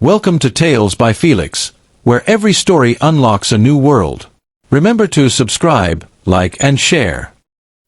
Welcome to Tales by Felix, where every story unlocks a new world. Remember to subscribe, like and share.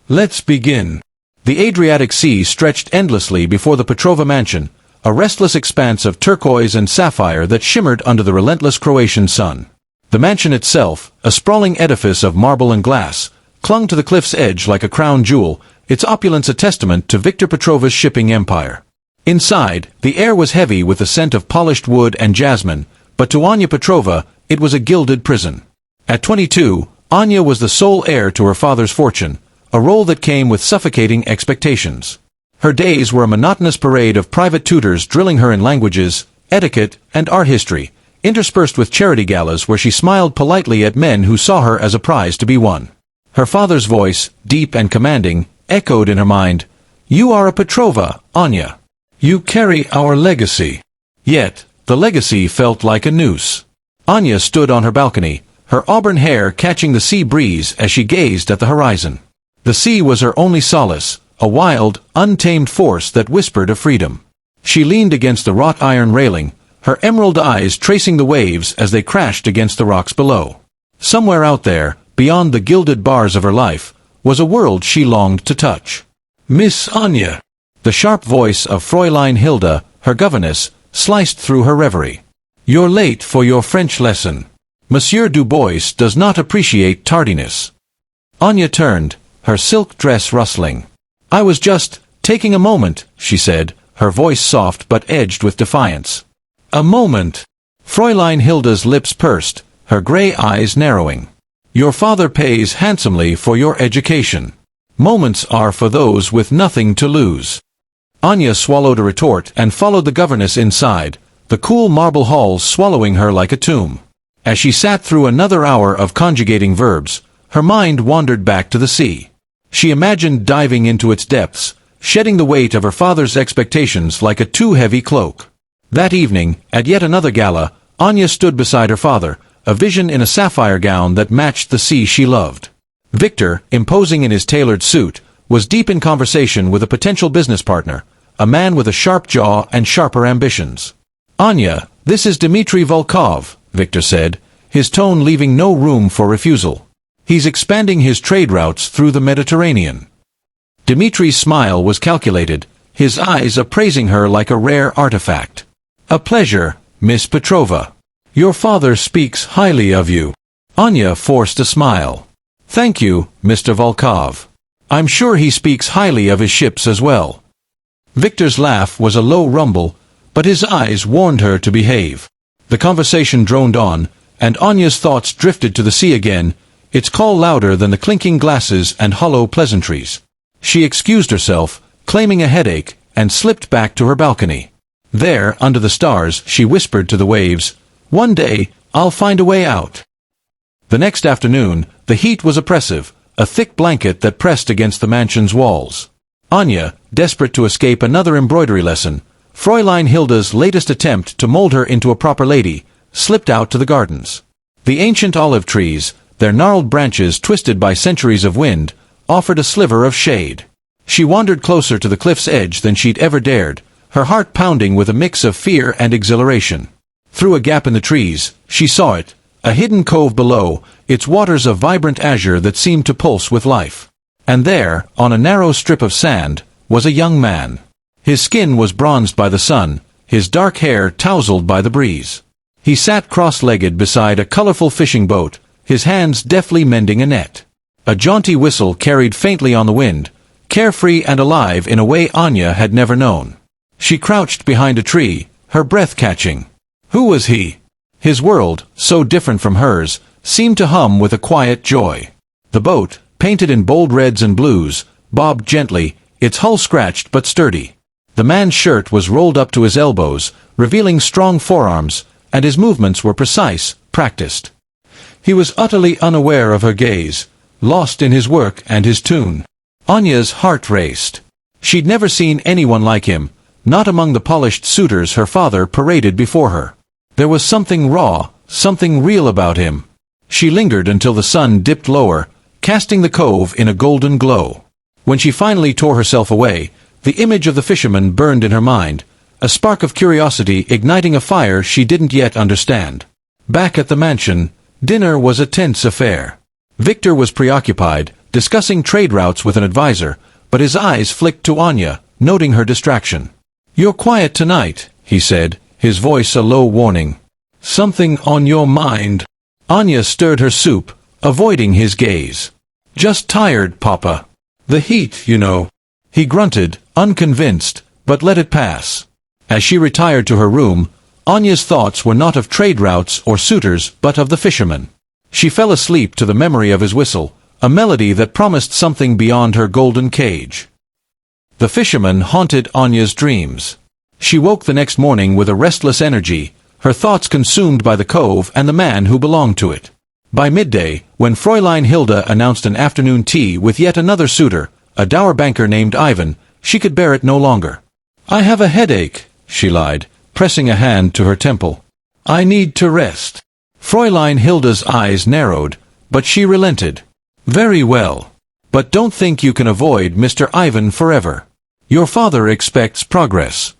Let's begin. The Adriatic Sea stretched endlessly before the Petrova mansion, a restless expanse of turquoise and sapphire that shimmered under the relentless Croatian sun. The mansion itself, a sprawling edifice of marble and glass, clung to the cliff's edge like a crown jewel, its opulence a testament to Viktor Petrova's shipping empire. Inside, the air was heavy with the scent of polished wood and jasmine, but to Anya Petrova, it was a gilded prison. At 22, Anya was the sole heir to her father's fortune, a role that came with suffocating expectations. Her days were a monotonous parade of private tutors drilling her in languages, etiquette, and art history, interspersed with charity galas where she smiled politely at men who saw her as a prize to be won. Her father's voice, deep and commanding, echoed in her mind, "You are a Petrova, Anya. You carry our legacy." Yet, the legacy felt like a noose. Anya stood on her balcony, her auburn hair catching the sea breeze as she gazed at the horizon. The sea was her only solace, a wild, untamed force that whispered of freedom. She leaned against the wrought iron railing, her emerald eyes tracing the waves as they crashed against the rocks below. Somewhere out there, beyond the gilded bars of her life, was a world she longed to touch. "Miss Anya!" The sharp voice of Fräulein Hilda, her governess, sliced through her reverie. "You're late for your French lesson. Monsieur Dubois does not appreciate tardiness." Anya turned, her silk dress rustling. "I was just taking a moment," she said, her voice soft but edged with defiance. "A moment." Fräulein Hilda's lips pursed, her gray eyes narrowing. "Your father pays handsomely for your education. Moments are for those with nothing to lose." Anya swallowed a retort and followed the governess inside, the cool marble halls swallowing her like a tomb. As she sat through another hour of conjugating verbs, her mind wandered back to the sea. She imagined diving into its depths, shedding the weight of her father's expectations like a too-heavy cloak. That evening, at yet another gala, Anya stood beside her father, a vision in a sapphire gown that matched the sea she loved. Viktor, imposing in his tailored suit, was deep in conversation with a potential business partner, a man with a sharp jaw and sharper ambitions. "Anya, this is Dmitry Volkov," Viktor said, his tone leaving no room for refusal. "He's expanding his trade routes through the Mediterranean." Dmitry's smile was calculated, his eyes appraising her like a rare artifact. "A pleasure, Miss Petrova. Your father speaks highly of you." Anya forced a smile. "Thank you, Mr. Volkov. I'm sure he speaks highly of his ships as well." Viktor's laugh was a low rumble, but his eyes warned her to behave. The conversation droned on, and Anya's thoughts drifted to the sea again, its call louder than the clinking glasses and hollow pleasantries. She excused herself, claiming a headache, and slipped back to her balcony. There, under the stars, she whispered to the waves, "One day, I'll find a way out." The next afternoon, the heat was oppressive, a thick blanket that pressed against the mansion's walls. Anya, desperate to escape another embroidery lesson, Fräulein Hilda's latest attempt to mold her into a proper lady, slipped out to the gardens. The ancient olive trees, their gnarled branches twisted by centuries of wind, offered a sliver of shade. She wandered closer to the cliff's edge than she'd ever dared, her heart pounding with a mix of fear and exhilaration. Through a gap in the trees, she saw it, a hidden cove below, its waters of vibrant azure that seemed to pulse with life. And there, on a narrow strip of sand, was a young man. His skin was bronzed by the sun, his dark hair tousled by the breeze. He sat cross-legged beside a colorful fishing boat, his hands deftly mending a net. A jaunty whistle carried faintly on the wind, carefree and alive in a way Anya had never known. She crouched behind a tree, her breath catching. Who was he? His world, so different from hers, seemed to hum with a quiet joy. The boat, painted in bold reds and blues, bobbed gently, its hull scratched but sturdy. The man's shirt was rolled up to his elbows, revealing strong forearms, and his movements were precise, practiced. He was utterly unaware of her gaze, lost in his work and his tune. Anya's heart raced. She'd never seen anyone like him, not among the polished suitors her father paraded before her. There was something raw, something real about him. She lingered until the sun dipped lower, casting the cove in a golden glow. When she finally tore herself away, the image of the fisherman burned in her mind, a spark of curiosity igniting a fire she didn't yet understand. Back at the mansion, dinner was a tense affair. Viktor was preoccupied, discussing trade routes with an advisor, but his eyes flicked to Anya, noting her distraction. "You're quiet tonight," he said, his voice a low warning. "Something on your mind?" Anya stirred her soup, avoiding his gaze. "Just tired, Papa. The heat, you know." He grunted, unconvinced, but let it pass. As she retired to her room, Anya's thoughts were not of trade routes or suitors, but of the fisherman. She fell asleep to the memory of his whistle, a melody that promised something beyond her golden cage. The fisherman haunted Anya's dreams. She woke the next morning with a restless energy, her thoughts consumed by the cove and the man who belonged to it. By midday, when Fräulein Hilda announced an afternoon tea with yet another suitor, a dour banker named Ivan, she could bear it no longer. "I have a headache," she lied, pressing a hand to her temple. "I need to rest." Fräulein Hilda's eyes narrowed, but she relented. "Very well. But don't think you can avoid Mr. Ivan forever. Your father expects progress."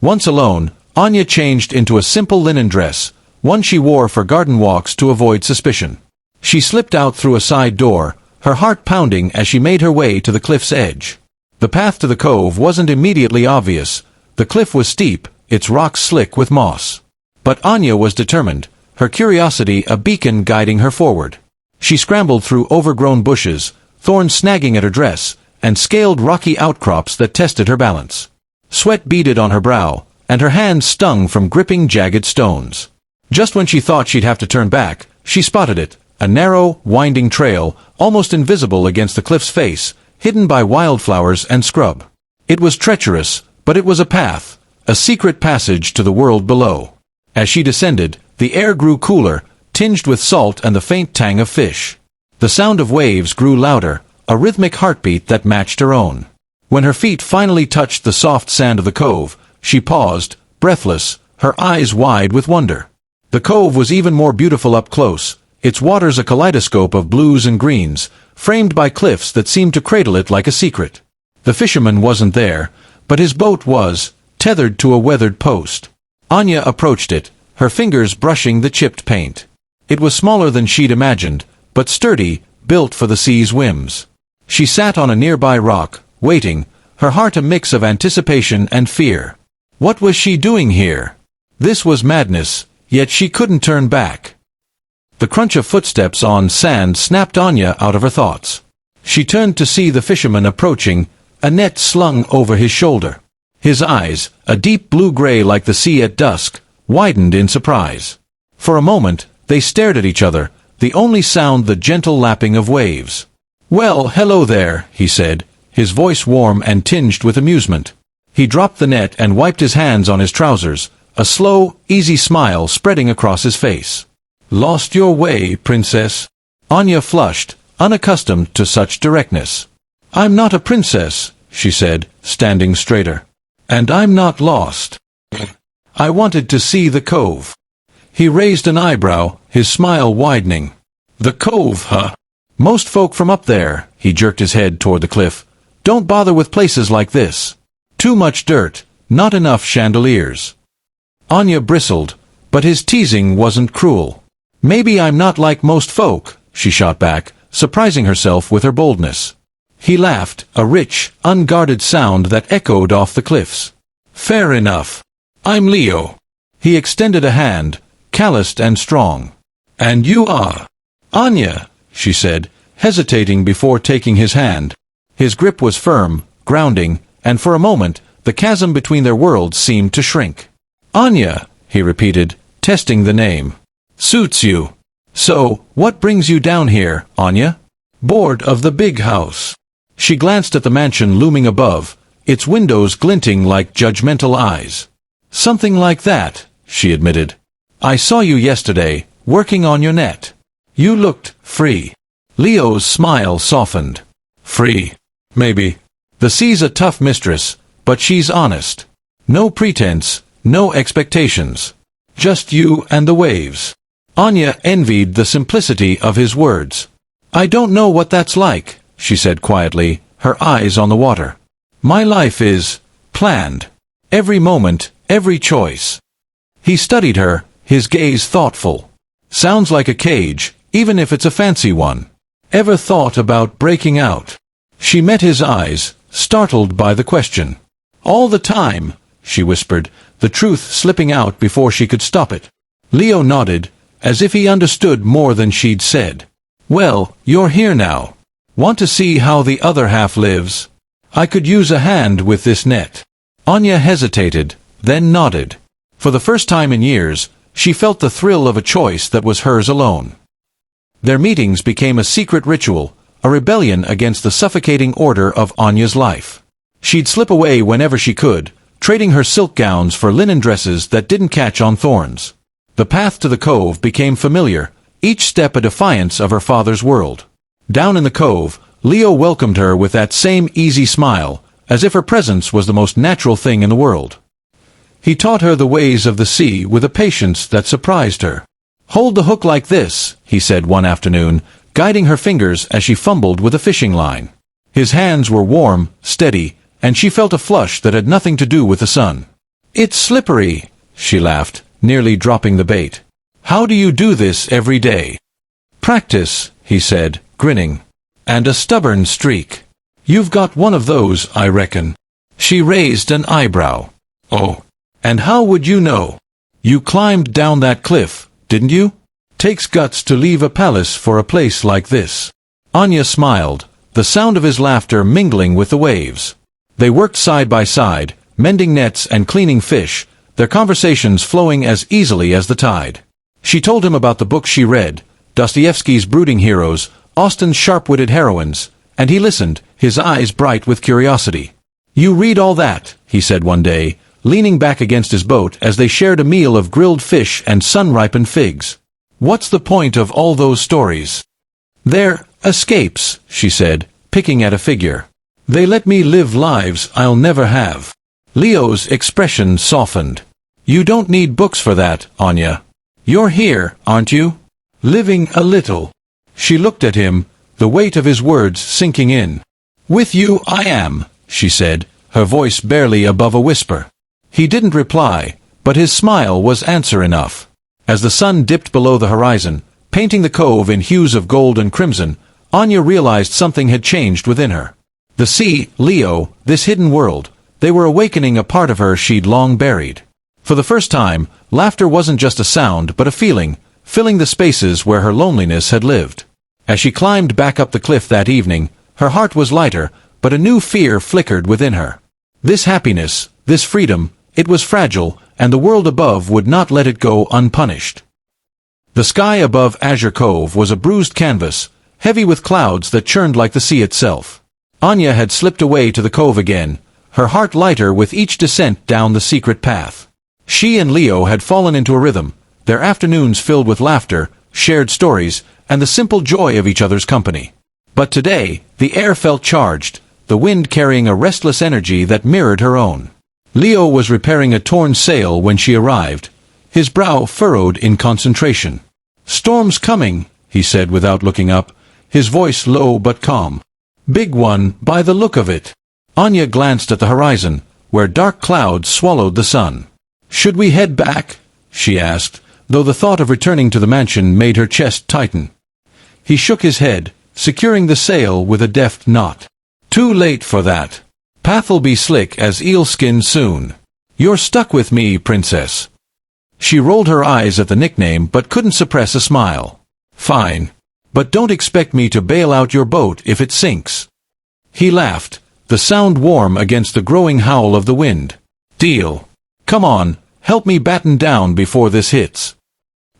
Once alone, Anya changed into a simple linen dress, one she wore for garden walks to avoid suspicion. She slipped out through a side door, her heart pounding as she made her way to the cliff's edge. The path to the cove wasn't immediately obvious. The cliff was steep, its rocks slick with moss. But Anya was determined, her curiosity a beacon guiding her forward. She scrambled through overgrown bushes, thorns snagging at her dress, and scaled rocky outcrops that tested her balance. Sweat beaded on her brow, and her hands stung from gripping jagged stones. Just when she thought she'd have to turn back, she spotted it, a narrow, winding trail, almost invisible against the cliff's face, hidden by wildflowers and scrub. It was treacherous, but it was a path, a secret passage to the world below. As she descended, the air grew cooler, tinged with salt and the faint tang of fish. The sound of waves grew louder, a rhythmic heartbeat that matched her own. When her feet finally touched the soft sand of the cove, she paused, breathless, her eyes wide with wonder. The cove was even more beautiful up close, its waters a kaleidoscope of blues and greens, framed by cliffs that seemed to cradle it like a secret. The fisherman wasn't there, but his boat was, tethered to a weathered post. Anya approached it, her fingers brushing the chipped paint. It was smaller than she'd imagined, but sturdy, built for the sea's whims. She sat on a nearby rock, waiting, her heart a mix of anticipation and fear. What was she doing here? This was madness, yet she couldn't turn back. The crunch of footsteps on sand snapped Anya out of her thoughts. She turned to see the fisherman approaching, a net slung over his shoulder. His eyes, a deep blue-gray like the sea at dusk, widened in surprise. For a moment, they stared at each other, the only sound the gentle lapping of waves. "Well, hello there," he said, his voice warm and tinged with amusement. He dropped the net and wiped his hands on his trousers, a slow, easy smile spreading across his face. "Lost your way, princess?" Anya flushed, unaccustomed to such directness. "I'm not a princess," she said, standing straighter. "And I'm not lost. I wanted to see the cove." He raised an eyebrow, his smile widening. "The cove, huh? Most folk from up there," he jerked his head toward the cliff, "don't bother with places like this. Too much dirt, not enough chandeliers." Anya bristled, but his teasing wasn't cruel. "Maybe I'm not like most folk," she shot back, surprising herself with her boldness. He laughed, a rich, unguarded sound that echoed off the cliffs. "Fair enough. I'm Leo." He extended a hand, calloused and strong. "And you are?" "Anya," she said, hesitating before taking his hand. His grip was firm, grounding, and for a moment, the chasm between their worlds seemed to shrink. "Anya," he repeated, testing the name. "Suits you. So, what brings you down here, Anya?" "Bored of the big house." She glanced at the mansion looming above, its windows glinting like judgmental eyes. "Something like that," she admitted. "I saw you yesterday, working on your net. You looked free." Leo's smile softened. "Free? Maybe. The sea's a tough mistress, but she's honest. No pretense, no expectations. Just you and the waves." Anya envied the simplicity of his words. "I don't know what that's like," she said quietly, her eyes on the water. "My life is planned. Every moment, every choice. He studied her, his gaze thoughtful. Sounds like a cage, even if it's a fancy one. Ever thought about breaking out? She met his eyes, startled by the question. All the time, she whispered, the truth slipping out before she could stop it. Leo nodded, as if he understood more than she'd said. Well, you're here now. Want to see how the other half lives? I could use a hand with this net. Anya hesitated, then nodded. For the first time in years, she felt the thrill of a choice that was hers alone. Their meetings became a secret ritual, a rebellion against the suffocating order of Anya's life. She'd slip away whenever she could, trading her silk gowns for linen dresses that didn't catch on thorns. The path to the cove became familiar, each step a defiance of her father's world. Down in the cove, Leo welcomed her with that same easy smile, as if her presence was the most natural thing in the world. He taught her the ways of the sea with a patience that surprised her. Hold the hook like this, he said one afternoon, guiding her fingers as she fumbled with a fishing line. His hands were warm, steady, and she felt a flush that had nothing to do with the sun. It's slippery, she laughed, nearly dropping the bait. How do you do this every day? Practice, he said, grinning. And a stubborn streak. You've got one of those, I reckon. She raised an eyebrow. Oh. And how would you know? You climbed down that cliff, didn't you? Takes guts to leave a palace for a place like this. Anya smiled, the sound of his laughter mingling with the waves. They worked side by side, mending nets and cleaning fish, their conversations flowing as easily as the tide. She told him about the books she read, Dostoevsky's brooding heroes, Austen's sharp-witted heroines, and he listened, his eyes bright with curiosity. You read all that, he said one day, leaning back against his boat as they shared a meal of grilled fish and sun-ripened figs. What's the point of all those stories? They're escapes, she said, picking at a figure. They let me live lives I'll never have. Leo's expression softened. You don't need books for that, Anya. You're here, aren't you? Living a little. She looked at him, the weight of his words sinking in. With you I am, she said, her voice barely above a whisper. He didn't reply, but his smile was answer enough. As the sun dipped below the horizon, painting the cove in hues of gold and crimson, Anya realized something had changed within her. The sea, Leo, this hidden world, they were awakening a part of her she'd long buried. For the first time, laughter wasn't just a sound but a feeling, filling the spaces where her loneliness had lived. As she climbed back up the cliff that evening, her heart was lighter, but a new fear flickered within her. This happiness, this freedom, it was fragile, and the world above would not let it go unpunished. The sky above Azure Cove was a bruised canvas, heavy with clouds that churned like the sea itself. Anya had slipped away to the cove again, her heart lighter with each descent down the secret path. She and Leo had fallen into a rhythm, their afternoons filled with laughter, shared stories, and the simple joy of each other's company. But today, the air felt charged, the wind carrying a restless energy that mirrored her own. Leo was repairing a torn sail when she arrived, his brow furrowed in concentration. Storm's coming, he said without looking up, his voice low but calm. Big one, by the look of it. Anya glanced at the horizon, where dark clouds swallowed the sun. Should we head back? She asked, though the thought of returning to the mansion made her chest tighten. He shook his head, securing the sail with a deft knot. Too late for that. Path'll be slick as eel skin soon. You're stuck with me, princess. She rolled her eyes at the nickname but couldn't suppress a smile. Fine. But don't expect me to bail out your boat if it sinks. He laughed, the sound warm against the growing howl of the wind. Deal. Come on, help me batten down before this hits.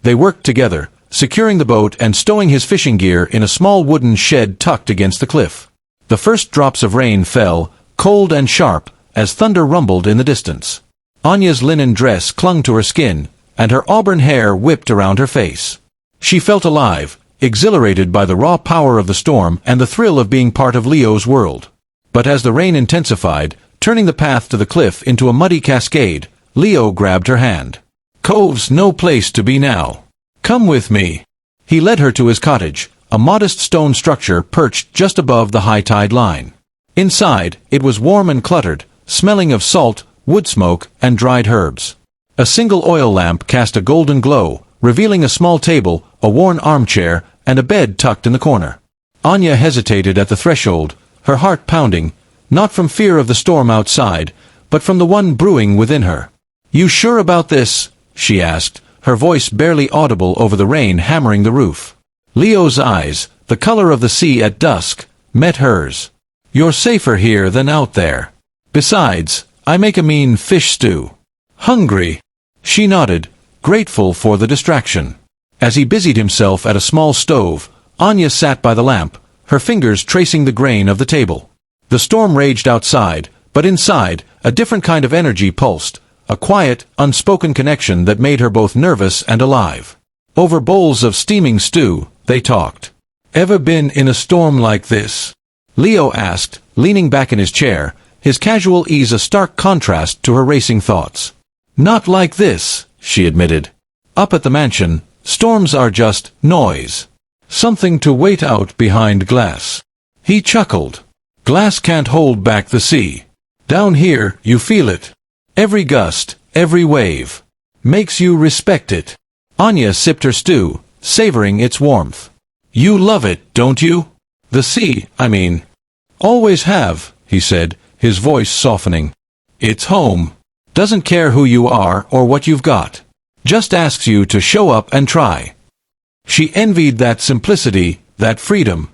They worked together, securing the boat and stowing his fishing gear in a small wooden shed tucked against the cliff. The first drops of rain fell, cold and sharp, as thunder rumbled in the distance. Anya's linen dress clung to her skin, and her auburn hair whipped around her face. She felt alive, exhilarated by the raw power of the storm and the thrill of being part of Leo's world. But as the rain intensified, turning the path to the cliff into a muddy cascade, Leo grabbed her hand. Cove's no place to be now. Come with me. He led her to his cottage, a modest stone structure perched just above the high tide line. Inside, it was warm and cluttered, smelling of salt, wood smoke, and dried herbs. A single oil lamp cast a golden glow, revealing a small table, a worn armchair, and a bed tucked in the corner. Anya hesitated at the threshold, her heart pounding, not from fear of the storm outside, but from the one brewing within her. "You sure about this?" she asked, her voice barely audible over the rain hammering the roof. Leo's eyes, the color of the sea at dusk, met hers. "You're safer here than out there. Besides, I make a mean fish stew." "Hungry?" She nodded, grateful for the distraction. As he busied himself at a small stove, Anya sat by the lamp, her fingers tracing the grain of the table. The storm raged outside, but inside, a different kind of energy pulsed, a quiet, unspoken connection that made her both nervous and alive. Over bowls of steaming stew, they talked. "Ever been in a storm like this?" Leo asked, leaning back in his chair, his casual ease a stark contrast to her racing thoughts. "Not like this," she admitted. "Up at the mansion, storms are just noise. Something to wait out behind glass." He chuckled. "Glass can't hold back the sea. Down here, you feel it. Every gust, every wave. Makes you respect it." Anya sipped her stew, savoring its warmth. "You love it, don't you? The sea, I mean." "Always have," he said, his voice softening. "It's home. Doesn't care who you are or what you've got. Just asks you to show up and try." She envied that simplicity, that freedom.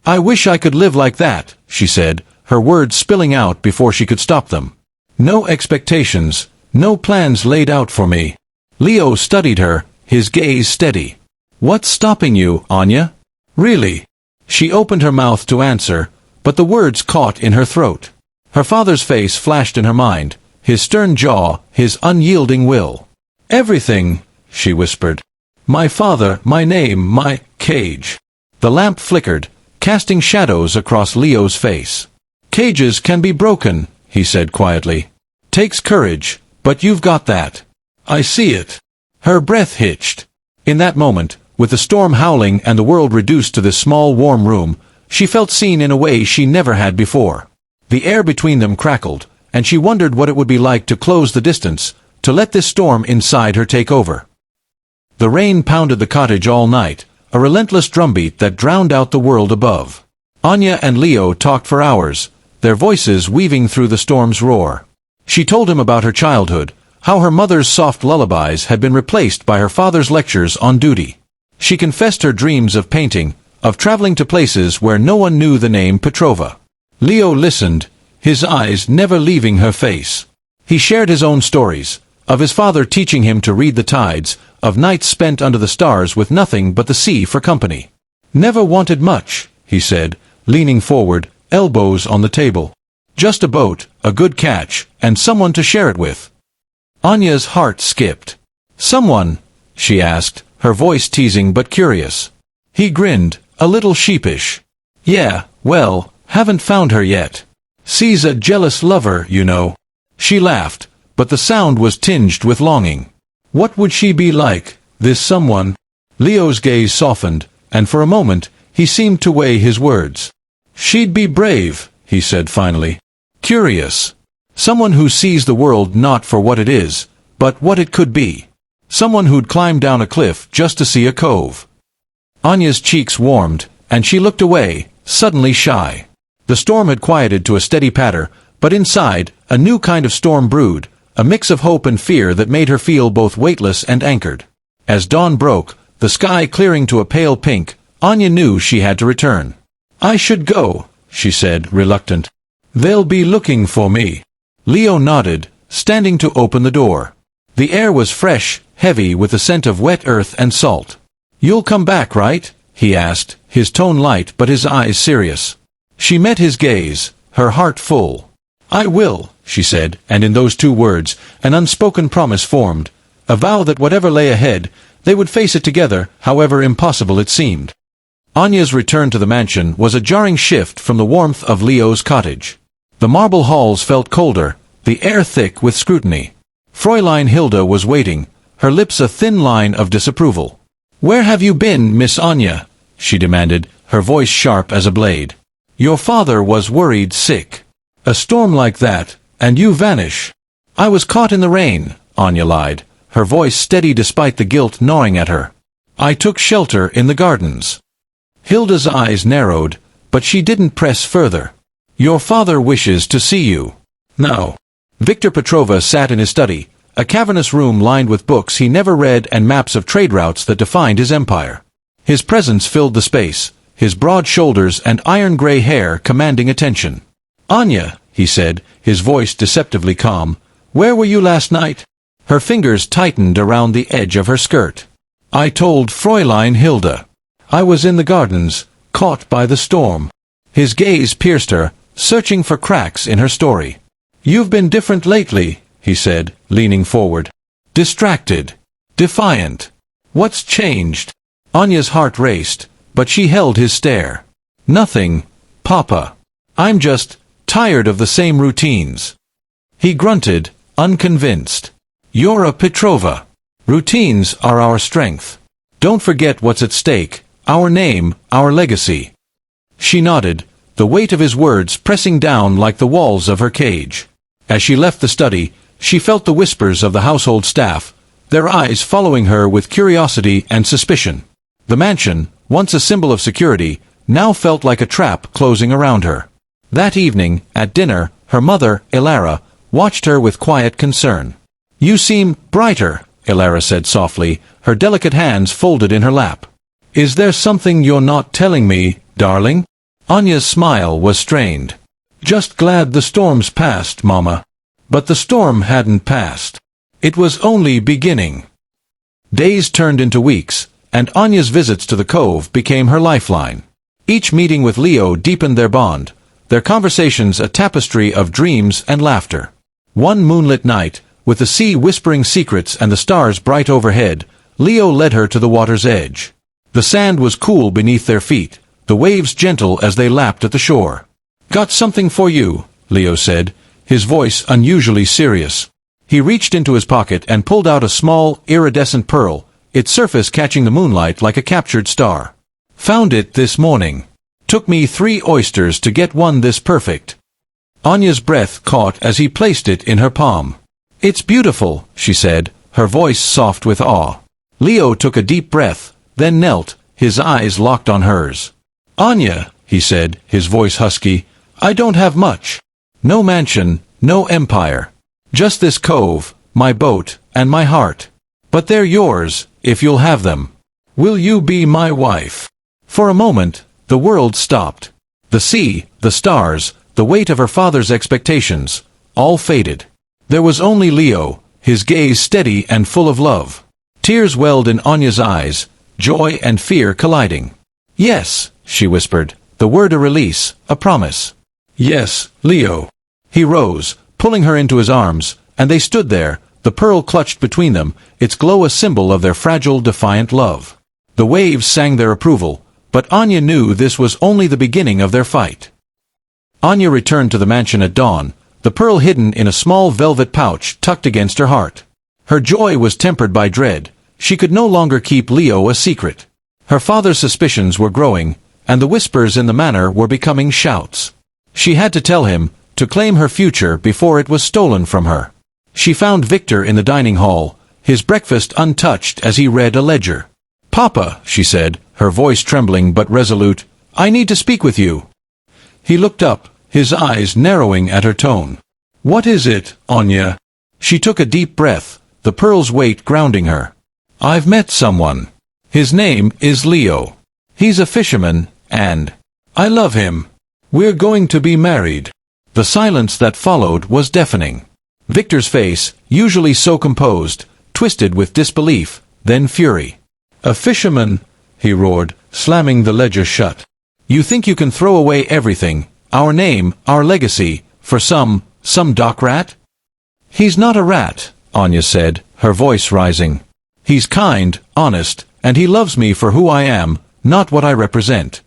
"I wish I could live like that," she said, her words spilling out before she could stop them. "No expectations, no plans laid out for me." Leo studied her, his gaze steady. "What's stopping you, Anya? Really?" She opened her mouth to answer, but the words caught in her throat. Her father's face flashed in her mind, his stern jaw, his unyielding will. "Everything," she whispered. "My father, my name, my cage." The lamp flickered, casting shadows across Leo's face. "Cages can be broken," he said quietly. "Takes courage, but you've got that. I see it." Her breath hitched. In that moment, with the storm howling and the world reduced to this small warm room, she felt seen in a way she never had before. The air between them crackled, and she wondered what it would be like to close the distance, to let this storm inside her take over. The rain pounded the cottage all night, a relentless drumbeat that drowned out the world above. Anya and Leo talked for hours, their voices weaving through the storm's roar. She told him about her childhood, how her mother's soft lullabies had been replaced by her father's lectures on duty. She confessed her dreams of painting, of traveling to places where no one knew the name Petrova. Leo listened, his eyes never leaving her face. He shared his own stories, of his father teaching him to read the tides, of nights spent under the stars with nothing but the sea for company. "Never wanted much," he said, leaning forward, elbows on the table. "Just a boat, a good catch, and someone to share it with." Anya's heart skipped. "Someone?" she asked, her voice teasing but curious. He grinned, a little sheepish. "Yeah, well, haven't found her yet. See's a jealous lover, you know." She laughed, but the sound was tinged with longing. What would she be like, this someone? Leo's gaze softened, and for a moment, he seemed to weigh his words. "She'd be brave," he said finally. "Curious. Someone who sees the world not for what it is, but what it could be. Someone who'd climb down a cliff just to see a cove." Anya's cheeks warmed, and she looked away, suddenly shy. The storm had quieted to a steady patter, but inside, a new kind of storm brewed, a mix of hope and fear that made her feel both weightless and anchored. As dawn broke, the sky clearing to a pale pink, Anya knew she had to return. "I should go," she said, reluctant. "They'll be looking for me." Leo nodded, standing to open the door. The air was fresh, heavy with the scent of wet earth and salt. "You'll come back, right?" he asked, his tone light but his eyes serious. She met his gaze, her heart full. "I will," she said, and in those two words, an unspoken promise formed, a vow that whatever lay ahead, they would face it together, however impossible it seemed. Anya's return to the mansion was a jarring shift from the warmth of Leo's cottage. The marble halls felt colder, the air thick with scrutiny. Fräulein Hilda was waiting, her lips a thin line of disapproval. "Where have you been, Miss Anya?" she demanded, her voice sharp as a blade. "Your father was worried sick. A storm like that, and you vanish." I was caught in the rain, Anya lied, her voice steady despite the guilt gnawing at her. I took shelter in the gardens. Hilda's eyes narrowed, but she didn't press further. Your father wishes to see you. No. Viktor Petrova sat in his study, a cavernous room lined with books he never read and maps of trade routes that defined his empire. His presence filled the space, his broad shoulders and iron-gray hair commanding attention. Anya, he said, his voice deceptively calm, where were you last night? Her fingers tightened around the edge of her skirt. I told Fräulein Hilda. I was in the gardens, caught by the storm. His gaze pierced her, searching for cracks in her story. You've been different lately, he said, leaning forward. Distracted. Defiant. What's changed? Anya's heart raced, but she held his stare. Nothing, Papa. I'm just tired of the same routines. He grunted, unconvinced. You're a Petrova. Routines are our strength. Don't forget what's at stake, our name, our legacy. She nodded, the weight of his words pressing down like the walls of her cage. As she left the study, she felt the whispers of the household staff, their eyes following her with curiosity and suspicion. The mansion, once a symbol of security, now felt like a trap closing around her. That evening, at dinner, her mother, Ilara, watched her with quiet concern. You seem brighter, Ilara said softly, her delicate hands folded in her lap. Is there something you're not telling me, darling? Anya's smile was strained. Just glad the storm's passed, Mama. But the storm hadn't passed. It was only beginning. Days turned into weeks, and Anya's visits to the cove became her lifeline. Each meeting with Leo deepened their bond, their conversations a tapestry of dreams and laughter. One moonlit night, with the sea whispering secrets and the stars bright overhead, Leo led her to the water's edge. The sand was cool beneath their feet, the waves gentle as they lapped at the shore. Got something for you, Leo said, his voice unusually serious. He reached into his pocket and pulled out a small, iridescent pearl, its surface catching the moonlight like a captured star. Found it this morning. Took me 3 oysters to get one this perfect. Anya's breath caught as he placed it in her palm. It's beautiful, she said, her voice soft with awe. Leo took a deep breath, then knelt, his eyes locked on hers. Anya, he said, his voice husky, I don't have much. No mansion, no empire. Just this cove, my boat, and my heart. But they're yours, if you'll have them. Will you be my wife? For a moment, the world stopped. The sea, the stars, the weight of her father's expectations, all faded. There was only Leo, his gaze steady and full of love. Tears welled in Anya's eyes, joy and fear colliding. Yes, she whispered, the word a release, a promise. Yes, Leo. He rose, pulling her into his arms, and they stood there, the pearl clutched between them, its glow a symbol of their fragile, defiant love. The waves sang their approval, but Anya knew this was only the beginning of their fight. Anya returned to the mansion at dawn, the pearl hidden in a small velvet pouch tucked against her heart. Her joy was tempered by dread. She could no longer keep Leo a secret. Her father's suspicions were growing, and the whispers in the manor were becoming shouts. She had to tell him, to claim her future before it was stolen from her. She found Viktor in the dining hall, his breakfast untouched as he read a ledger. Papa, she said, her voice trembling but resolute, I need to speak with you. He looked up, his eyes narrowing at her tone. What is it, Anya? She took a deep breath, the pearl's weight grounding her. I've met someone. His name is Leo. He's a fisherman, and I love him. We're going to be married. The silence that followed was deafening. Viktor's face, usually so composed, twisted with disbelief, then fury. A fisherman, he roared, slamming the ledger shut. You think you can throw away everything, our name, our legacy, for some dock rat? He's not a rat, Anya said, her voice rising. He's kind, honest, and he loves me for who I am, not what I represent.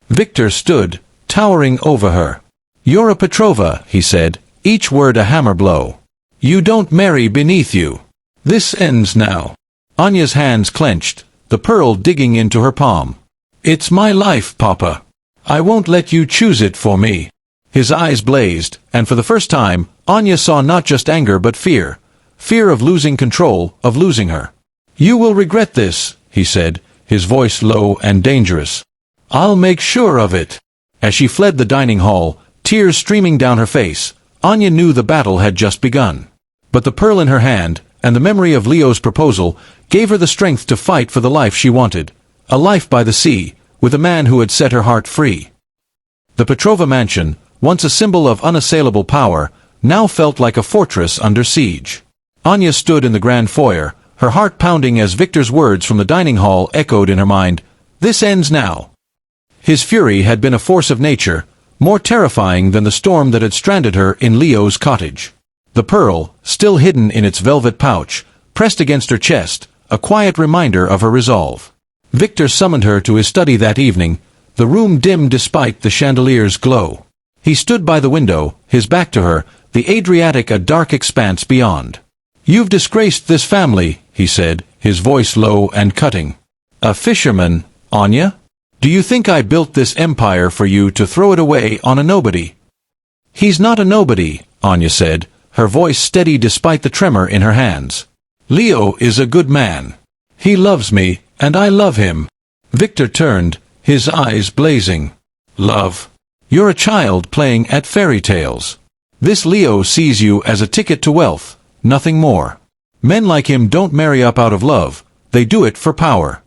Viktor stood, towering over her. You're a Petrova, he said, each word a hammer blow. You don't marry beneath you. This ends now. Anya's hands clenched, the pearl digging into her palm. It's my life, Papa. I won't let you choose it for me. His eyes blazed, and for the first time, Anya saw not just anger but fear. Fear of losing control, of losing her. "You will regret this," he said, his voice low and dangerous. "I'll make sure of it." As she fled the dining hall, tears streaming down her face, Anya knew the battle had just begun. But the pearl in her hand, and the memory of Leo's proposal, gave her the strength to fight for the life she wanted. A life by the sea, with a man who had set her heart free. The Petrova mansion, once a symbol of unassailable power, now felt like a fortress under siege. Anya stood in the grand foyer, her heart pounding as Viktor's words from the dining hall echoed in her mind. "This ends now." His fury had been a force of nature, more terrifying than the storm that had stranded her in Leo's cottage. The pearl, still hidden in its velvet pouch, pressed against her chest, a quiet reminder of her resolve. Viktor summoned her to his study that evening, the room dim despite the chandelier's glow. He stood by the window, his back to her, the Adriatic a dark expanse beyond. "You've disgraced this family," he said, his voice low and cutting. "A fisherman, Anya? Do you think I built this empire for you to throw it away on a nobody?" "He's not a nobody," Anya said, her voice steady despite the tremor in her hands. "Leo is a good man. He loves me, and I love him." Viktor turned, his eyes blazing. "Love? You're a child playing at fairy tales. This Leo sees you as a ticket to wealth, nothing more. Men like him don't marry up out of love, they do it for power."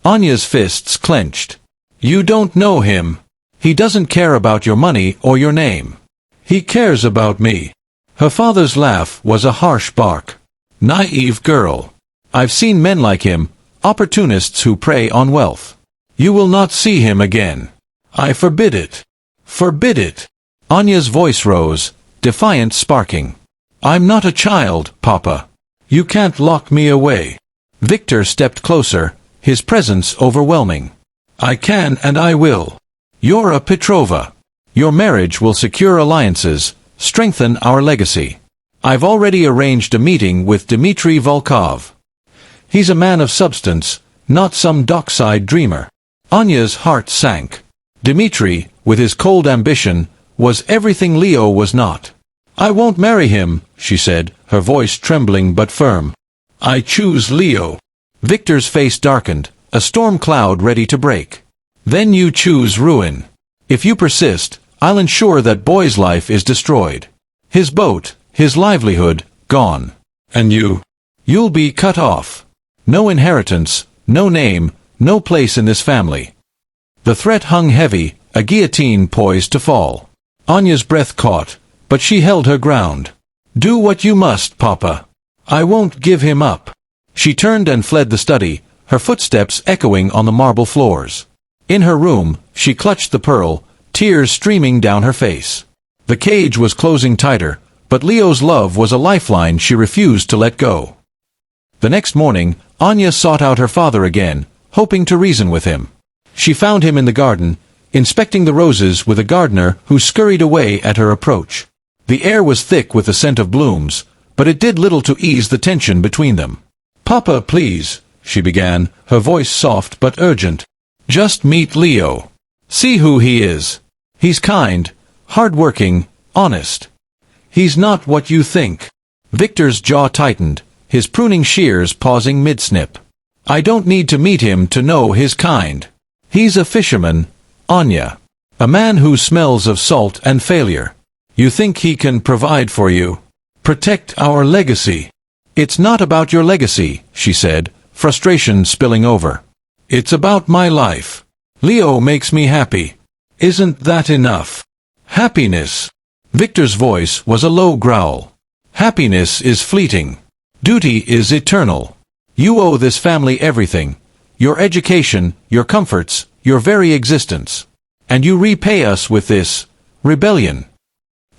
Anya's fists clenched. "You don't know him. He doesn't care about your money or your name. He cares about me." Her father's laugh was a harsh bark. "Naive girl. I've seen men like him, opportunists who prey on wealth. You will not see him again. I forbid it. Forbid it." Anya's voice rose, defiance sparking. "I'm not a child, Papa. You can't lock me away." Viktor stepped closer, his presence overwhelming. "I can and I will. You're a Petrova. Your marriage will secure alliances, strengthen our legacy. I've already arranged a meeting with Dmitry Volkov. He's a man of substance, not some dockside dreamer." Anya's heart sank. Dmitry, with his cold ambition, was everything Leo was not. "I won't marry him," she said, her voice trembling but firm. "I choose Leo." Viktor's face darkened, a storm cloud ready to break. "Then you choose ruin. If you persist, I'll ensure that boy's life is destroyed. His boat, his livelihood, gone. And you'll be cut off. No inheritance, no name, no place in this family." The threat hung heavy, a guillotine poised to fall. Anya's breath caught, but she held her ground. "Do what you must, Papa. I won't give him up." She turned and fled the study, her footsteps echoing on the marble floors. In her room, she clutched the pearl, tears streaming down her face. The cage was closing tighter, but Leo's love was a lifeline she refused to let go. The next morning, Anya sought out her father again, hoping to reason with him. She found him in the garden, inspecting the roses with a gardener who scurried away at her approach. The air was thick with the scent of blooms, but it did little to ease the tension between them. "Papa, please," she began, her voice soft but urgent. "Just meet Leo. See who he is. He's kind, hard-working, honest. He's not what you think." Viktor's jaw tightened, his pruning shears pausing mid-snip. "I don't need to meet him to know his kind. He's a fisherman, Anya. A man who smells of salt and failure. You think he can provide for you? Protect our legacy." "It's not about your legacy," she said, frustration spilling over. "It's about my life. Leo makes me happy. Isn't that enough?" "Happiness." Viktor's voice was a low growl. "Happiness is fleeting. Duty is eternal. You owe this family everything. Your education, your comforts, your very existence. And you repay us with this rebellion."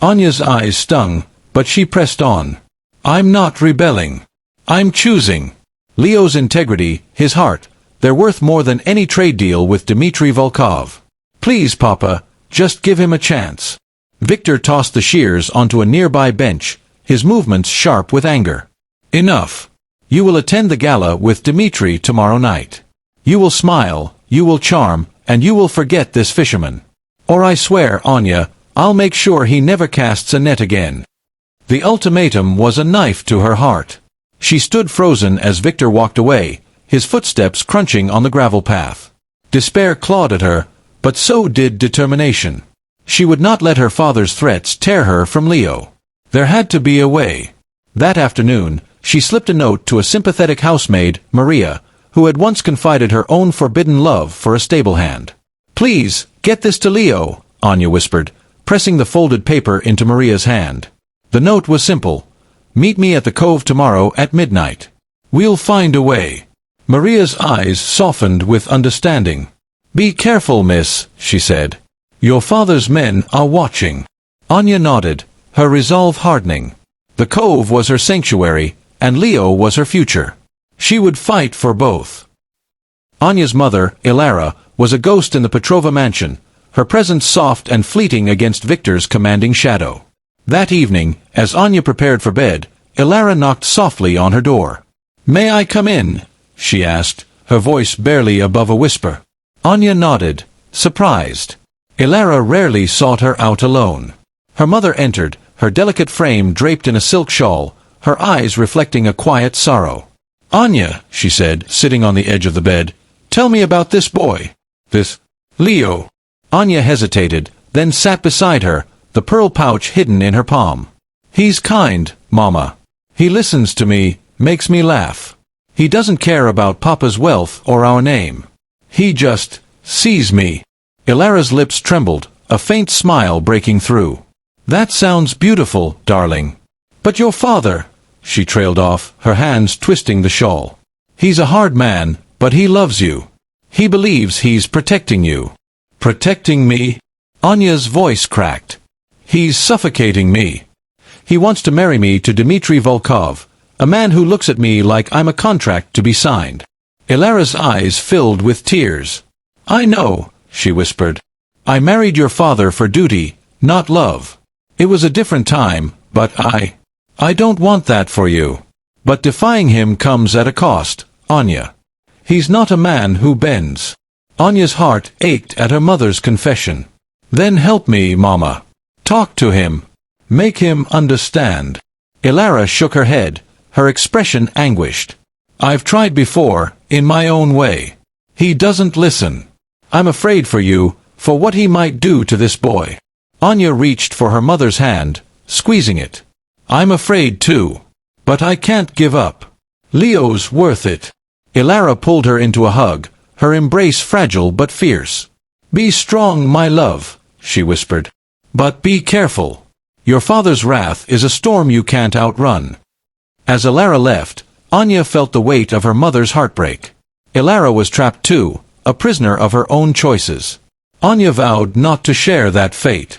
Anya's eyes stung, but she pressed on. "I'm not rebelling. I'm choosing. Leo's integrity, his heart, they're worth more than any trade deal with Dmitry Volkov. Please, Papa, just give him a chance." Viktor tossed the shears onto a nearby bench, his movements sharp with anger. "Enough. You will attend the gala with Dmitry tomorrow night. You will smile, you will charm, and you will forget this fisherman. Or I swear, Anya, I'll make sure he never casts a net again." The ultimatum was a knife to her heart. She stood frozen as Viktor walked away, his footsteps crunching on the gravel path. Despair clawed at her, but so did determination. She would not let her father's threats tear her from Leo. There had to be a way. That afternoon, she slipped a note to a sympathetic housemaid, Maria, who had once confided her own forbidden love for a stable hand. "Please, get this to Leo," Anya whispered, pressing the folded paper into Maria's hand. The note was simple. "Meet me at the cove tomorrow at midnight. We'll find a way." Maria's eyes softened with understanding. "Be careful, miss," she said. "Your father's men are watching." Anya nodded, her resolve hardening. The cove was her sanctuary, and Leo was her future. She would fight for both. Anya's mother, Ilara, was a ghost in the Petrova mansion, her presence soft and fleeting against Viktor's commanding shadow. That evening, as Anya prepared for bed, Ilara knocked softly on her door. "May I come in?" she asked, her voice barely above a whisper. Anya nodded, surprised. Ilara rarely sought her out alone. Her mother entered, her delicate frame draped in a silk shawl, her eyes reflecting a quiet sorrow. "Anya," she said, sitting on the edge of the bed, "tell me about this boy. This Leo." Anya hesitated, then sat beside her, the pearl pouch hidden in her palm. "He's kind, Mama. He listens to me, makes me laugh. He doesn't care about Papa's wealth or our name. He just sees me." Ilara's lips trembled, a faint smile breaking through. "That sounds beautiful, darling. But your father," she trailed off, her hands twisting the shawl. "He's a hard man, but he loves you. He believes he's protecting you." "Protecting me?" Anya's voice cracked. "He's suffocating me. He wants to marry me to Dmitry Volkov, a man who looks at me like I'm a contract to be signed." Ilara's eyes filled with tears. "I know," she whispered. "I married your father for duty, not love. It was a different time, but I don't want that for you. But defying him comes at a cost, Anya. He's not a man who bends." Anya's heart ached at her mother's confession. "Then help me, Mama. Talk to him. Make him understand." Ilara shook her head, her expression anguished. "I've tried before, in my own way. He doesn't listen. I'm afraid for you, for what he might do to this boy." Anya reached for her mother's hand, squeezing it. "I'm afraid too. But I can't give up. Leo's worth it." Ilara pulled her into a hug, her embrace fragile but fierce. "Be strong, my love," she whispered. "But be careful. Your father's wrath is a storm you can't outrun." As Ilara left, Anya felt the weight of her mother's heartbreak. Ilara was trapped too, a prisoner of her own choices. Anya vowed not to share that fate.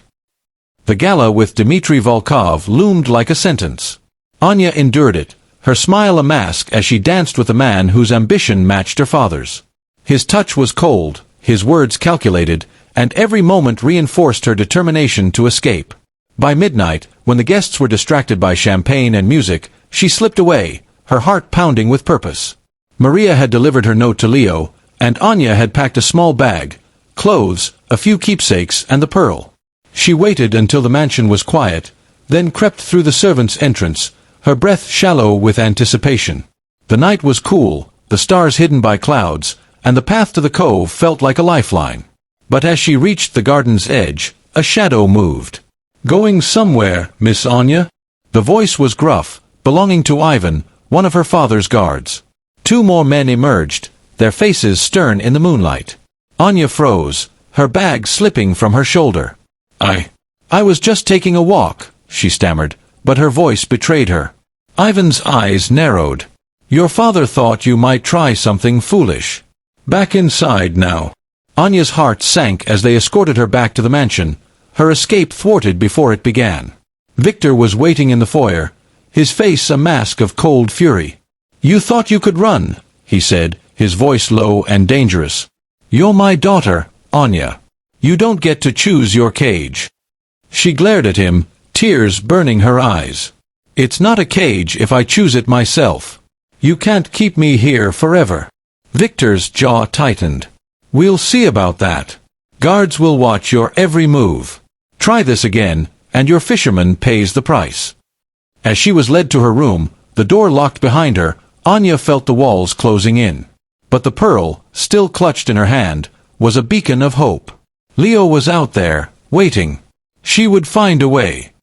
The gala with Dmitry Volkov loomed like a sentence. Anya endured it, her smile a mask as she danced with a man whose ambition matched her father's. His touch was cold, his words calculated, and every moment reinforced her determination to escape. By midnight, when the guests were distracted by champagne and music, she slipped away, her heart pounding with purpose. Maria had delivered her note to Leo, and Anya had packed a small bag, clothes, a few keepsakes, and the pearl. She waited until the mansion was quiet, then crept through the servants' entrance, her breath shallow with anticipation. The night was cool, the stars hidden by clouds, and the path to the cove felt like a lifeline. But as she reached the garden's edge, a shadow moved. "Going somewhere, Miss Anya?" The voice was gruff, belonging to Ivan, one of her father's guards. Two more men emerged, their faces stern in the moonlight. Anya froze, her bag slipping from her shoulder. I was just taking a walk," she stammered, but her voice betrayed her. Ivan's eyes narrowed. "Your father thought you might try something foolish. Back inside now." Anya's heart sank as they escorted her back to the mansion, her escape thwarted before it began. Viktor was waiting in the foyer, his face a mask of cold fury. "You thought you could run," he said, his voice low and dangerous. "You're my daughter, Anya. You don't get to choose your cage." She glared at him, tears burning her eyes. "It's not a cage if I choose it myself. You can't keep me here forever." Viktor's jaw tightened. "We'll see about that. Guards will watch your every move. Try this again, and your fisherman pays the price. As she was led to her room, the door locked behind her, Anya felt the walls closing in. But the pearl, still clutched in her hand, was a beacon of hope. Leo was out there, waiting. She would find a way.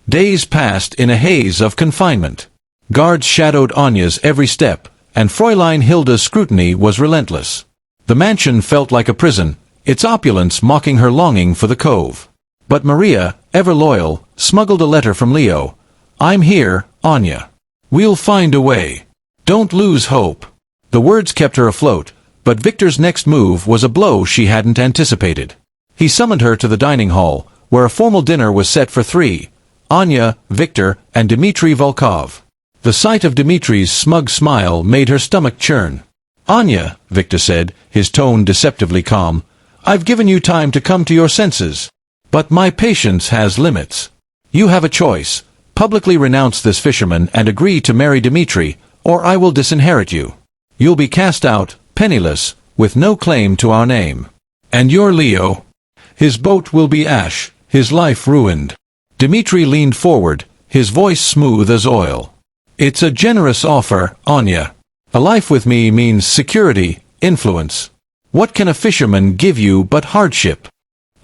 Days passed in a haze of confinement. Guards shadowed Anya's every step, and Fräulein Hilda's scrutiny was relentless. The mansion felt like a prison, its opulence mocking her longing for the cove. But Maria, ever loyal, smuggled a letter from Leo. "I'm here, Anya. We'll find a way. Don't lose hope." The words kept her afloat, but Viktor's next move was a blow she hadn't anticipated. He summoned her to the dining hall, where a formal dinner was set for three: Anya, Viktor, and Dmitry Volkov. The sight of Dmitry's smug smile made her stomach churn. "Anya," Viktor said, his tone deceptively calm, "I've given you time to come to your senses. But my patience has limits. You have a choice: publicly renounce this fisherman and agree to marry Dmitry, or I will disinherit you. You'll be cast out, penniless, with no claim to our name. And your Leo? His boat will be ash, his life ruined." Dmitry leaned forward, his voice smooth as oil. "It's a generous offer, Anya. A life with me means security, influence. What can a fisherman give you but hardship?"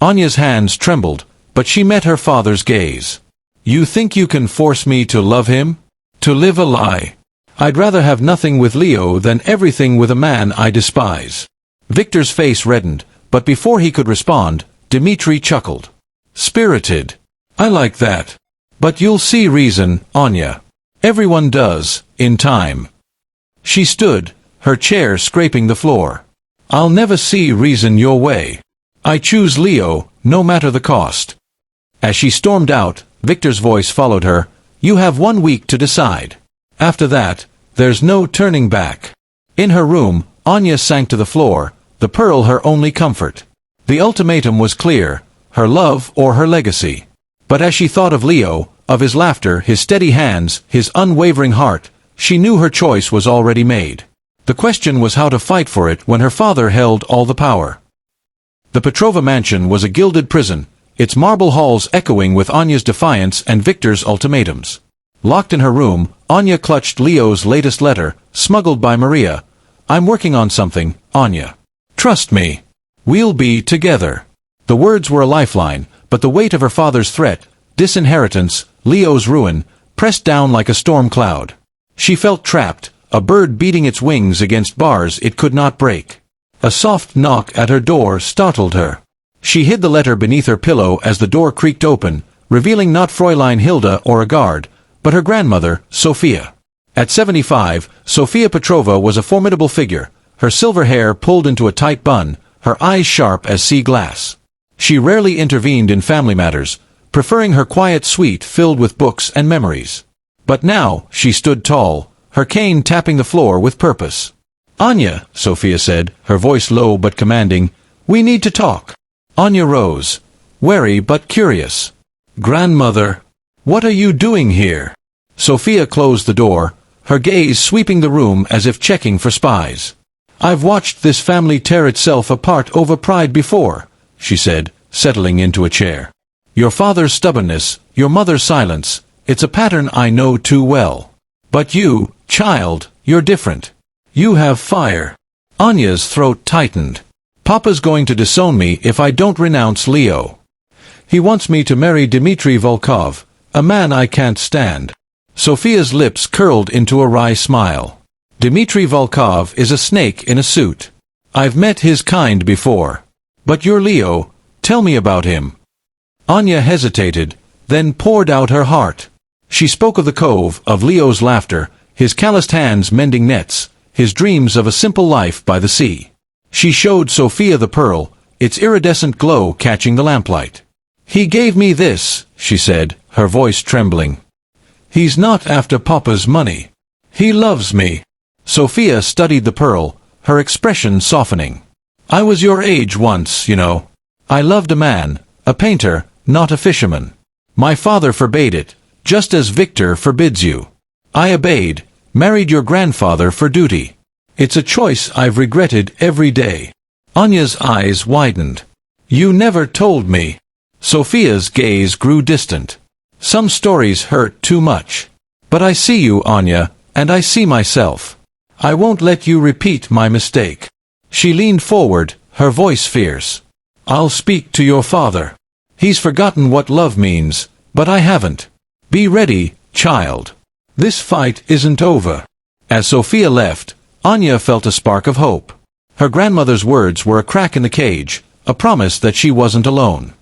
Anya's hands trembled, but she met her father's gaze. "You think you can force me to love him? To live a lie? I'd rather have nothing with Leo than everything with a man I despise." Viktor's face reddened, but before he could respond, Dmitry chuckled. "Spirited. I like that. But you'll see reason, Anya. Everyone does, in time." She stood, her chair scraping the floor. "I'll never see reason your way. I choose Leo, no matter the cost." As she stormed out, Viktor's voice followed her. "You have 1 week to decide. After that, there's no turning back." In her room, Anya sank to the floor, the pearl her only comfort. The ultimatum was clear: her love or her legacy. But as she thought of Leo, of his laughter, his steady hands, his unwavering heart, she knew her choice was already made. The question was how to fight for it when her father held all the power. The Petrova mansion was a gilded prison, its marble halls echoing with Anya's defiance and Viktor's ultimatums. Locked in her room, Anya clutched Leo's latest letter, smuggled by Maria. "I'm working on something, Anya. Trust me. We'll be together." The words were a lifeline, but the weight of her father's threat, disinheritance, Leo's ruin, pressed down like a storm cloud. She felt trapped, a bird beating its wings against bars it could not break. A soft knock at her door startled her. She hid the letter beneath her pillow as the door creaked open, revealing not Fräulein Hilda or a guard, but her grandmother, Sophia. At 75, Sophia Petrova was a formidable figure, her silver hair pulled into a tight bun, her eyes sharp as sea glass. She rarely intervened in family matters, preferring her quiet suite filled with books and memories. But now, she stood tall, her cane tapping the floor with purpose. "Anya," Sophia said, her voice low but commanding, "we need to talk." Anya rose, wary but curious. "Grandmother, what are you doing here?" Sophia closed the door, her gaze sweeping the room as if checking for spies. "I've watched this family tear itself apart over pride before," she said, settling into a chair. "Your father's stubbornness, your mother's silence, it's a pattern I know too well. But you, child, you're different. You have fire." Anya's throat tightened. "Papa's going to disown me if I don't renounce Leo. He wants me to marry Dmitry Volkov, a man I can't stand." Sophia's lips curled into a wry smile. "Dmitry Volkov is a snake in a suit. I've met his kind before. But you're Leo, tell me about him." Anya hesitated, then poured out her heart. She spoke of the cove, of Leo's laughter, his calloused hands mending nets, his dreams of a simple life by the sea. She showed Sophia the pearl, its iridescent glow catching the lamplight. "He gave me this," she said, her voice trembling. "He's not after Papa's money. He loves me." Sophia studied the pearl, her expression softening. "I was your age once, you know. I loved a man, a painter, not a fisherman. My father forbade it, just as Viktor forbids you. I obeyed, married your grandfather for duty. It's a choice I've regretted every day." Anya's eyes widened. "You never told me." Sophia's gaze grew distant. Some stories hurt too much. But I see you, Anya, and I see myself. I won't let you repeat my mistake. She leaned forward, her voice fierce. I'll speak to your father. He's forgotten what love means, but I haven't. Be ready, child. This fight isn't over. As Sophia left, Anya felt a spark of hope. Her grandmother's words were a crack in the cage, a promise that she wasn't alone.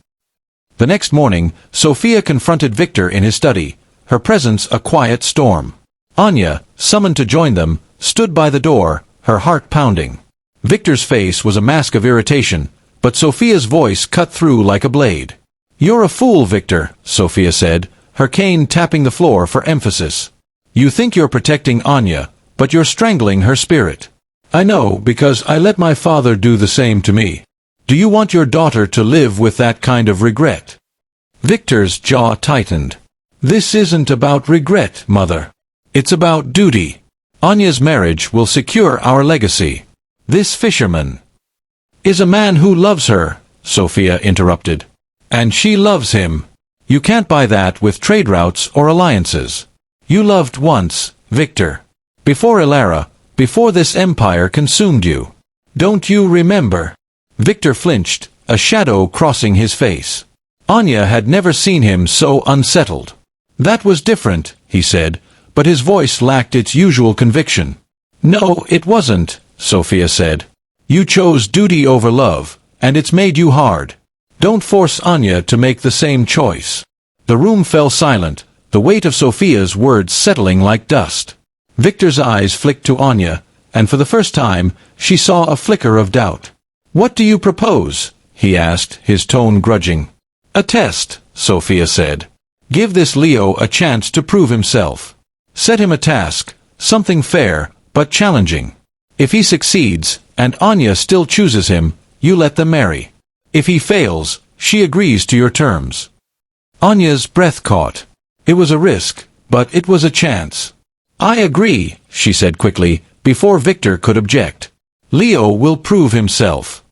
The next morning, Sophia confronted Viktor in his study, her presence a quiet storm. Anya, summoned to join them, stood by the door, her heart pounding. Viktor's face was a mask of irritation, but Sophia's voice cut through like a blade. You're a fool, Viktor, Sophia said, her cane tapping the floor for emphasis. You think you're protecting Anya, but you're strangling her spirit. I know, because I let my father do the same to me. Do you want your daughter to live with that kind of regret? Viktor's jaw tightened. This isn't about regret, Mother. It's about duty. Anya's marriage will secure our legacy. This fisherman is a man who loves her, Sophia interrupted. And she loves him. You can't buy that with trade routes or alliances. You loved once, Viktor. Before Ilara, before this empire consumed you. Don't you remember? Viktor flinched, a shadow crossing his face. Anya had never seen him so unsettled. That was different, he said, but his voice lacked its usual conviction. No, it wasn't, Sophia said. You chose duty over love, and it's made you hard. Don't force Anya to make the same choice. The room fell silent, the weight of Sophia's words settling like dust. Viktor's eyes flicked to Anya, and for the first time, she saw a flicker of doubt. What do you propose? He asked, his tone grudging. A test, Sophia said. Give this Leo a chance to prove himself. Set him a task, something fair, but challenging. If he succeeds, and Anya still chooses him, you let them marry. If he fails, she agrees to your terms. Anya's breath caught. It was a risk, but it was a chance. I agree, she said quickly, before Viktor could object. Leo will prove himself.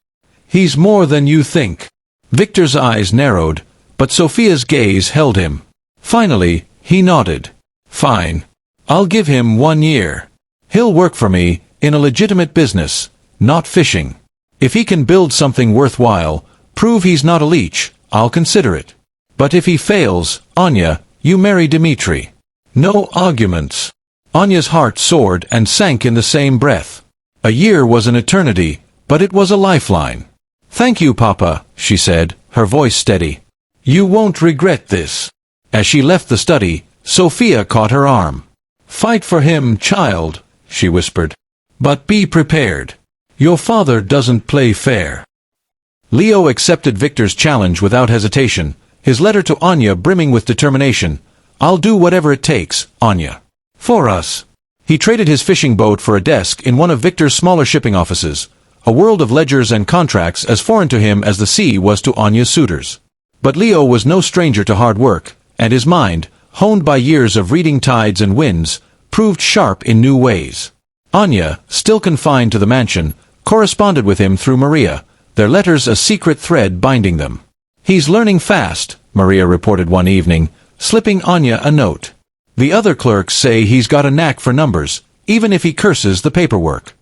He's more than you think. Viktor's eyes narrowed, but Sophia's gaze held him. Finally, he nodded. Fine. I'll give him 1 year. He'll work for me, in a legitimate business, not fishing. If he can build something worthwhile, prove he's not a leech, I'll consider it. But if he fails, Anya, you marry Dmitri. No arguments. Anya's heart soared and sank in the same breath. A year was an eternity, but it was a lifeline. Thank you, Papa, she said, her voice steady. You won't regret this. As she left the study, Sophia caught her arm. Fight for him, child, she whispered. But be prepared. Your father doesn't play fair. Leo accepted Viktor's challenge without hesitation, his letter to Anya brimming with determination. I'll do whatever it takes, Anya. For us. He traded his fishing boat for a desk in one of Viktor's smaller shipping offices, a world of ledgers and contracts as foreign to him as the sea was to Anya's suitors. But Leo was no stranger to hard work, and his mind, honed by years of reading tides and winds, proved sharp in new ways. Anya, still confined to the mansion, corresponded with him through Maria, their letters a secret thread binding them. He's learning fast, Maria reported one evening, slipping Anya a note. The other clerks say he's got a knack for numbers, even if he curses the paperwork.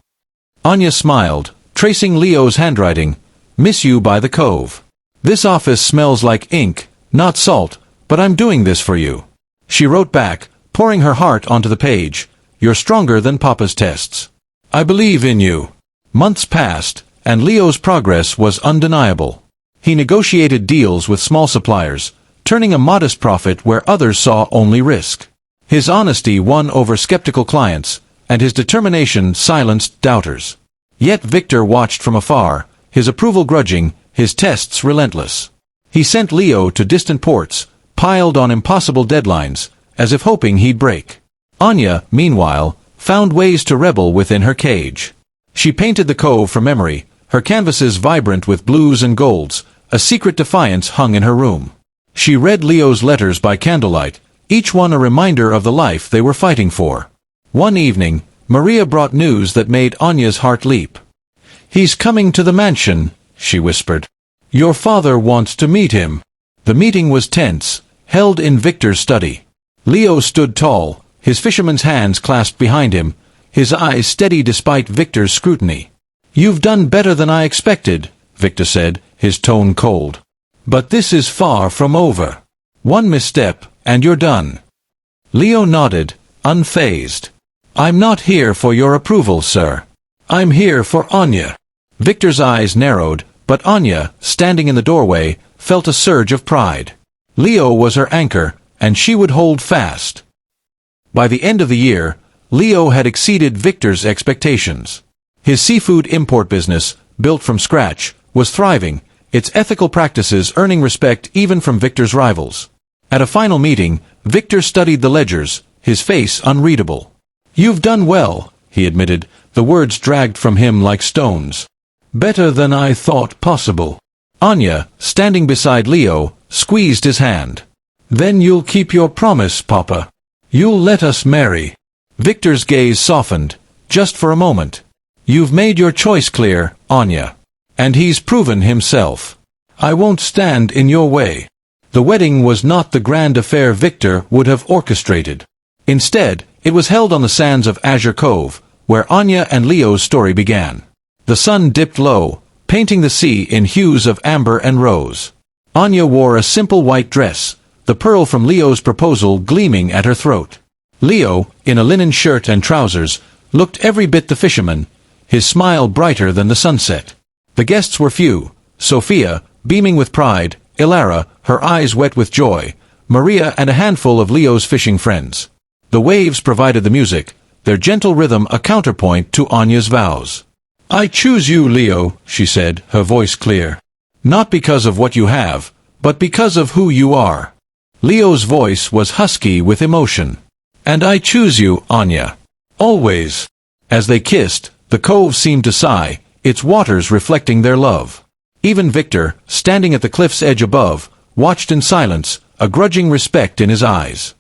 Anya smiled, tracing Leo's handwriting. Miss you by the cove. This office smells like ink, not salt, but I'm doing this for you. She wrote back, pouring her heart onto the page. You're stronger than Papa's tests. I believe in you. Months passed, and Leo's progress was undeniable. He negotiated deals with small suppliers, turning a modest profit where others saw only risk. His honesty won over skeptical clients, and his determination silenced doubters. Yet Viktor watched from afar, his approval grudging, his tests relentless. He sent Leo to distant ports, piled on impossible deadlines, as if hoping he'd break. Anya, meanwhile, found ways to rebel within her cage. She painted the cove from memory, her canvases vibrant with blues and golds, a secret defiance hung in her room. She read Leo's letters by candlelight, each one a reminder of the life they were fighting for. One evening, Maria brought news that made Anya's heart leap. He's coming to the mansion, she whispered. Your father wants to meet him. The meeting was tense, held in Viktor's study. Leo stood tall, his fisherman's hands clasped behind him, his eyes steady despite Viktor's scrutiny. "You've done better than I expected," Viktor said, his tone cold. "But this is far from over. One misstep, and you're done." Leo nodded, unfazed. "I'm not here for your approval, sir. I'm here for Anya." Viktor's eyes narrowed, but Anya, standing in the doorway, felt a surge of pride. Leo was her anchor, and she would hold fast. By the end of the year, Leo had exceeded Viktor's expectations. His seafood import business, built from scratch, was thriving, its ethical practices earning respect even from Viktor's rivals. At a final meeting, Viktor studied the ledgers, his face unreadable. "You've done well," he admitted, the words dragged from him like stones. "Better than I thought possible." Anya, standing beside Leo, squeezed his hand. "Then you'll keep your promise, Papa. You'll let us marry." Viktor's gaze softened, just for a moment. "You've made your choice clear, Anya. And he's proven himself. I won't stand in your way." The wedding was not the grand affair Viktor would have orchestrated. Instead, it was held on the sands of Azure Cove, where Anya and Leo's story began. The sun dipped low, painting the sea in hues of amber and rose. Anya wore a simple white dress, the pearl from Leo's proposal gleaming at her throat. Leo, in a linen shirt and trousers, looked every bit the fisherman, his smile brighter than the sunset. The guests were few: Sophia, beaming with pride, Ilara, her eyes wet with joy, Maria, and a handful of Leo's fishing friends. The waves provided the music, their gentle rhythm a counterpoint to Anya's vows. "I choose you, Leo," she said, her voice clear. "Not because of what you have, but because of who you are." Leo's voice was husky with emotion. "And I choose you, Anya. Always." As they kissed, the cove seemed to sigh, its waters reflecting their love. Even Viktor, standing at the cliff's edge above, watched in silence, a grudging respect in his eyes.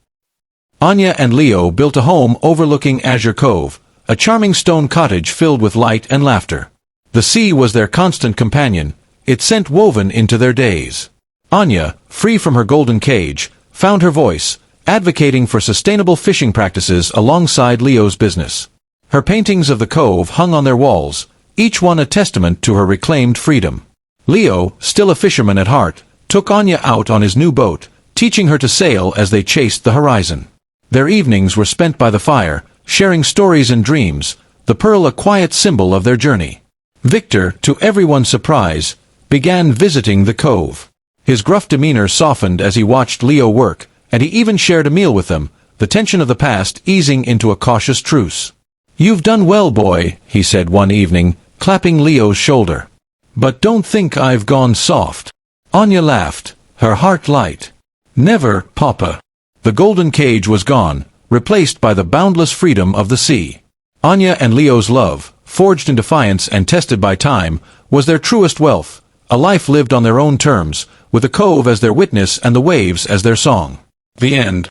Anya and Leo built a home overlooking Azure Cove, a charming stone cottage filled with light and laughter. The sea was their constant companion, its scent woven into their days. Anya, free from her golden cage, found her voice, advocating for sustainable fishing practices alongside Leo's business. Her paintings of the cove hung on their walls, each one a testament to her reclaimed freedom. Leo, still a fisherman at heart, took Anya out on his new boat, teaching her to sail as they chased the horizon. Their evenings were spent by the fire, sharing stories and dreams, the pearl a quiet symbol of their journey. Viktor, to everyone's surprise, began visiting the cove. His gruff demeanor softened as he watched Leo work, and he even shared a meal with them, the tension of the past easing into a cautious truce. "You've done well, boy," he said one evening, clapping Leo's shoulder. "But don't think I've gone soft." Anya laughed, her heart light. "Never, Papa." The golden cage was gone, replaced by the boundless freedom of the sea. Anya and Leo's love, forged in defiance and tested by time, was their truest wealth, a life lived on their own terms, with the cove as their witness and the waves as their song. The end.